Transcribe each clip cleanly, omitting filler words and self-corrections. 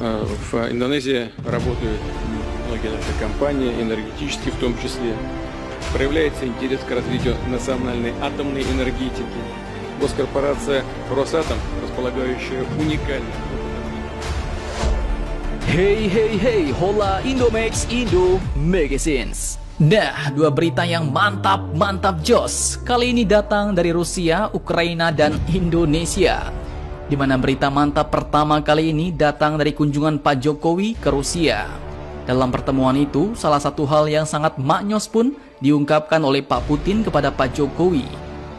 В Индонезии работают многие наши компании, энергетические в том числе. Проявляется интерес к развитию национальной атомной энергетики. Госкорпорация «Росатом», располагающая уникальным Hey, hola Indomax Indo Magazines. Nah, dua berita yang mantap jos. Kali ini datang dari Rusia, Ukraina, dan Indonesia. Di mana berita mantap pertama kali ini datang dari kunjungan Pak Jokowi ke Rusia. Dalam pertemuan itu, salah satu hal yang sangat maknyos pun diungkapkan oleh Pak Putin kepada Pak Jokowi,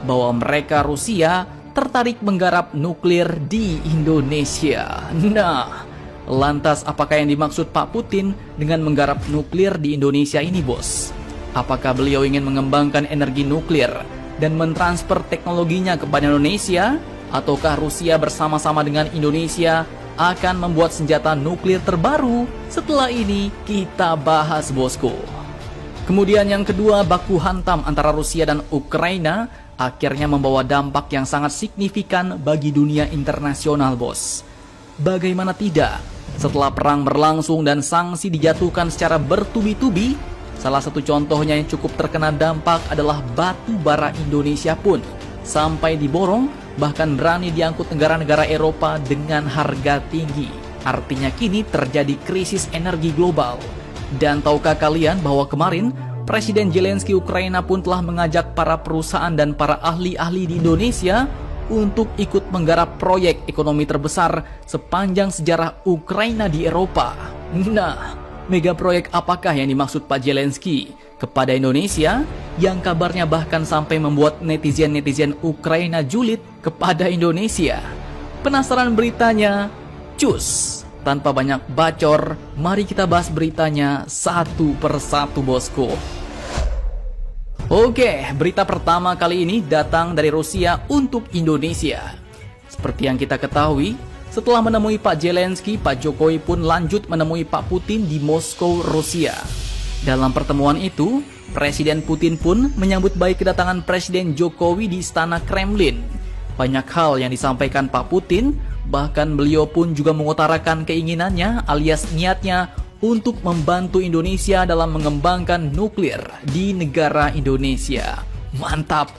bahwa mereka Rusia tertarik menggarap nuklir di Indonesia. Nah, lantas apakah yang dimaksud Pak Putin dengan menggarap nuklir di Indonesia ini, bos? Apakah beliau ingin mengembangkan energi nuklir dan mentransfer teknologinya kepada Indonesia? Ataukah Rusia bersama-sama dengan Indonesia akan membuat senjata nuklir terbaru? Setelah ini kita bahas, bosku. Kemudian yang kedua, baku hantam antara Rusia dan Ukraina akhirnya membawa dampak yang sangat signifikan bagi dunia internasional, bos. Bagaimana tidak? Setelah perang berlangsung dan sanksi dijatuhkan secara bertubi-tubi, salah satu contohnya yang cukup terkena dampak adalah batu bara Indonesia pun sampai diborong, bahkan berani diangkut negara-negara Eropa dengan harga tinggi. Artinya kini terjadi krisis energi global. Dan tahukah kalian bahwa kemarin Presiden Zelensky Ukraina pun telah mengajak para perusahaan dan para ahli-ahli di Indonesia untuk ikut menggarap proyek ekonomi terbesar sepanjang sejarah Ukraina di Eropa. Nah, mega proyek apakah yang dimaksud Pak Zelensky kepada Indonesia, yang kabarnya bahkan sampai membuat netizen-netizen Ukraina julid kepada Indonesia? Penasaran beritanya? Cus! Tanpa banyak bacor, mari kita bahas beritanya satu persatu, bosku. Oke, berita pertama kali ini datang dari Rusia untuk Indonesia. Seperti yang kita ketahui, setelah menemui Pak Zelensky, Pak Jokowi pun lanjut menemui Pak Putin di Moskow, Rusia. Dalam pertemuan itu, Presiden Putin pun menyambut baik kedatangan Presiden Jokowi di Istana Kremlin. Banyak hal yang disampaikan Pak Putin, bahkan beliau pun juga mengutarakan keinginannya alias niatnya untuk membantu Indonesia dalam mengembangkan nuklir di negara Indonesia. Mantap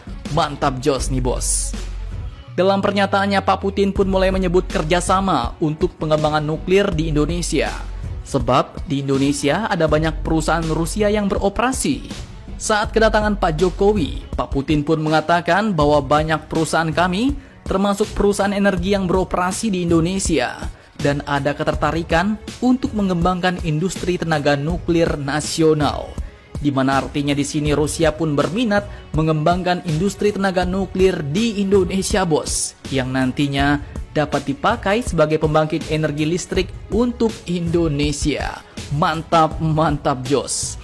jos nih, bos. Dalam pernyataannya, Pak Putin pun mulai menyebut kerjasama untuk pengembangan nuklir di Indonesia. Sebab di Indonesia ada banyak perusahaan Rusia yang beroperasi. Saat kedatangan Pak Jokowi, Pak Putin pun mengatakan bahwa banyak perusahaan kami, termasuk perusahaan energi yang beroperasi di Indonesia, dan ada ketertarikan untuk mengembangkan industri tenaga nuklir nasional. Di mana artinya di sini Rusia pun berminat mengembangkan industri tenaga nuklir di Indonesia, bos, yang nantinya dapat dipakai sebagai pembangkit energi listrik untuk Indonesia. Mantap jos.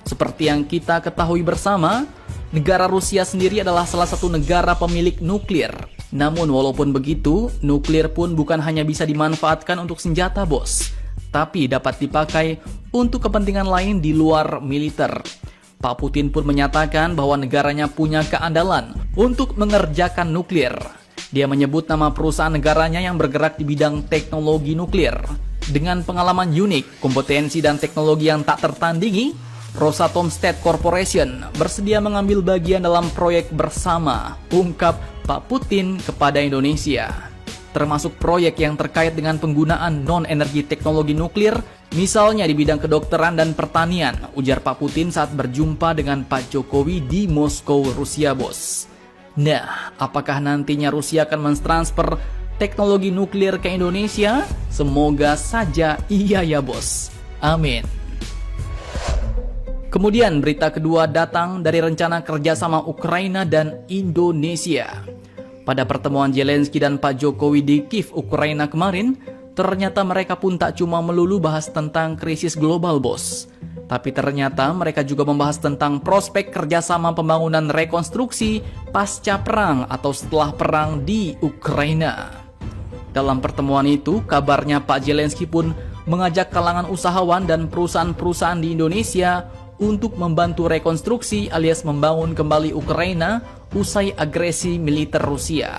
Seperti yang kita ketahui bersama, negara Rusia sendiri adalah salah satu negara pemilik nuklir. Namun walaupun begitu, nuklir pun bukan hanya bisa dimanfaatkan untuk senjata, bos, tapi dapat dipakai untuk kepentingan lain di luar militer. Pak Putin pun menyatakan bahwa negaranya punya keandalan untuk mengerjakan nuklir. Dia menyebut nama perusahaan negaranya yang bergerak di bidang teknologi nuklir. Dengan pengalaman unik, kompetensi dan teknologi yang tak tertandingi, Rosatom State Corporation bersedia mengambil bagian dalam proyek bersama, ungkap Pak Putin kepada Indonesia. Termasuk proyek yang terkait dengan penggunaan non-energi teknologi nuklir, misalnya di bidang kedokteran dan pertanian, ujar Pak Putin saat berjumpa dengan Pak Jokowi di Moskow, Rusia, bos. Nah, apakah nantinya Rusia akan mentransfer teknologi nuklir ke Indonesia? Semoga saja iya ya, bos. Amin. Kemudian berita kedua datang dari rencana kerjasama Ukraina dan Indonesia. Pada pertemuan Zelensky dan Pak Jokowi di Kiev, Ukraina kemarin, ternyata mereka pun tak cuma melulu bahas tentang krisis global, bos. Tapi ternyata mereka juga membahas tentang prospek kerjasama pembangunan rekonstruksi pasca perang atau setelah perang di Ukraina. Dalam pertemuan itu, kabarnya Pak Zelensky pun mengajak kalangan usahawan dan perusahaan-perusahaan di Indonesia untuk membantu rekonstruksi alias membangun kembali Ukraina usai agresi militer Rusia.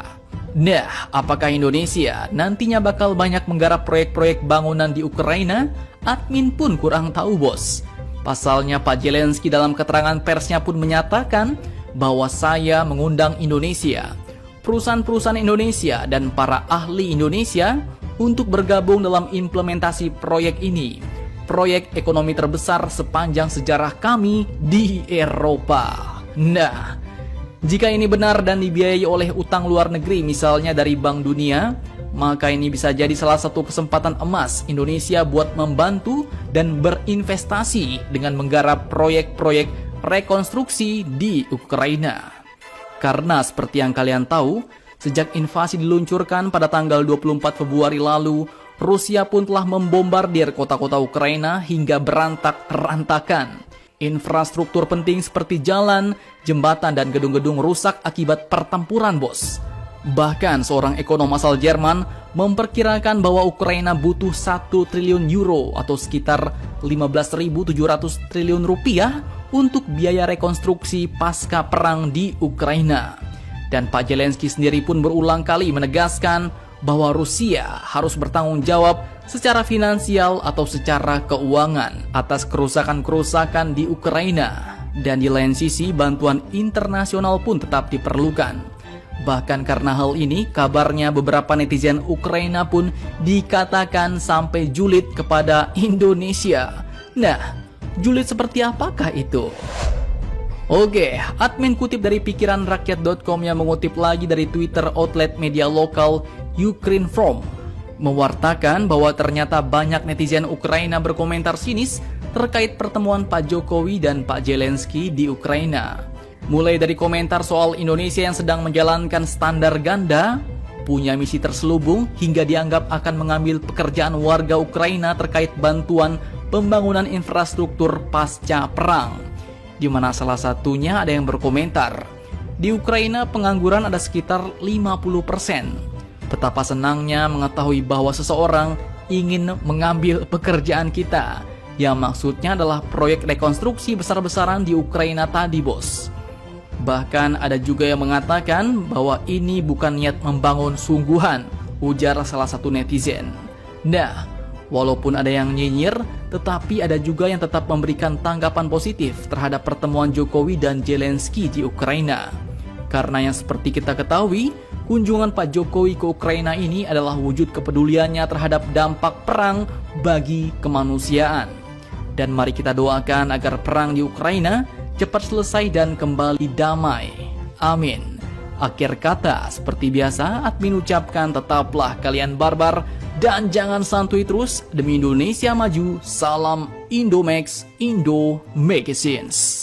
Nah, apakah Indonesia nantinya bakal banyak menggarap proyek-proyek bangunan di Ukraina? Admin pun kurang tahu, bos. Pasalnya Pak Zelensky dalam keterangan persnya pun menyatakan bahwa saya mengundang Indonesia, perusahaan-perusahaan Indonesia dan para ahli Indonesia untuk bergabung dalam implementasi proyek ini. Proyek ekonomi terbesar sepanjang sejarah kami di Eropa. Nah, jika ini benar dan dibiayai oleh utang luar negeri misalnya dari Bank Dunia, maka ini bisa jadi salah satu kesempatan emas Indonesia buat membantu dan berinvestasi dengan menggarap proyek-proyek rekonstruksi di Ukraina. Karena seperti yang kalian tahu, sejak invasi diluncurkan pada tanggal 24 Februari lalu, Rusia pun telah membombardir kota-kota Ukraina hingga berantak-rantakan. Infrastruktur penting seperti jalan, jembatan, dan gedung-gedung rusak akibat pertempuran, bos. Bahkan seorang ekonom asal Jerman memperkirakan bahwa Ukraina butuh 1 triliun euro atau sekitar 15.700 triliun rupiah untuk biaya rekonstruksi pasca perang di Ukraina. Dan Pak Zelensky sendiri pun berulang kali menegaskan bahwa Rusia harus bertanggung jawab secara finansial atau secara keuangan atas kerusakan-kerusakan di Ukraina. Dan di lain sisi, bantuan internasional pun tetap diperlukan. Bahkan karena hal ini, kabarnya beberapa netizen Ukraina pun dikatakan sampai julid kepada Indonesia. Nah, julid seperti apakah itu? Oke, admin kutip dari pikiranrakyat.com yang mengutip lagi dari Twitter outlet media lokal Ukrinform mewartakan bahwa ternyata banyak netizen Ukraina berkomentar sinis terkait pertemuan Pak Jokowi dan Pak Zelensky di Ukraina. Mulai dari komentar soal Indonesia yang sedang menjalankan standar ganda, punya misi terselubung, hingga dianggap akan mengambil pekerjaan warga Ukraina terkait bantuan pembangunan infrastruktur pasca perang. Di mana salah satunya ada yang berkomentar, di Ukraina pengangguran ada sekitar 50%. Betapa senangnya mengetahui bahwa seseorang ingin mengambil pekerjaan kita, yang maksudnya adalah proyek rekonstruksi besar-besaran di Ukraina tadi, bos. Bahkan ada juga yang mengatakan bahwa ini bukan niat membangun sungguhan, ujar salah satu netizen. Nah, walaupun ada yang nyinyir, tetapi ada juga yang tetap memberikan tanggapan positif terhadap pertemuan Jokowi dan Zelensky di Ukraina. Karena yang seperti kita ketahui, kunjungan Pak Jokowi ke Ukraina ini adalah wujud kepeduliannya terhadap dampak perang bagi kemanusiaan. Dan mari kita doakan agar perang di Ukraina cepat selesai dan kembali damai. Amin. Akhir kata, seperti biasa, admin ucapkan tetaplah kalian barbar dan jangan santuy terus. Demi Indonesia maju, salam Indomax, Indo Magazines.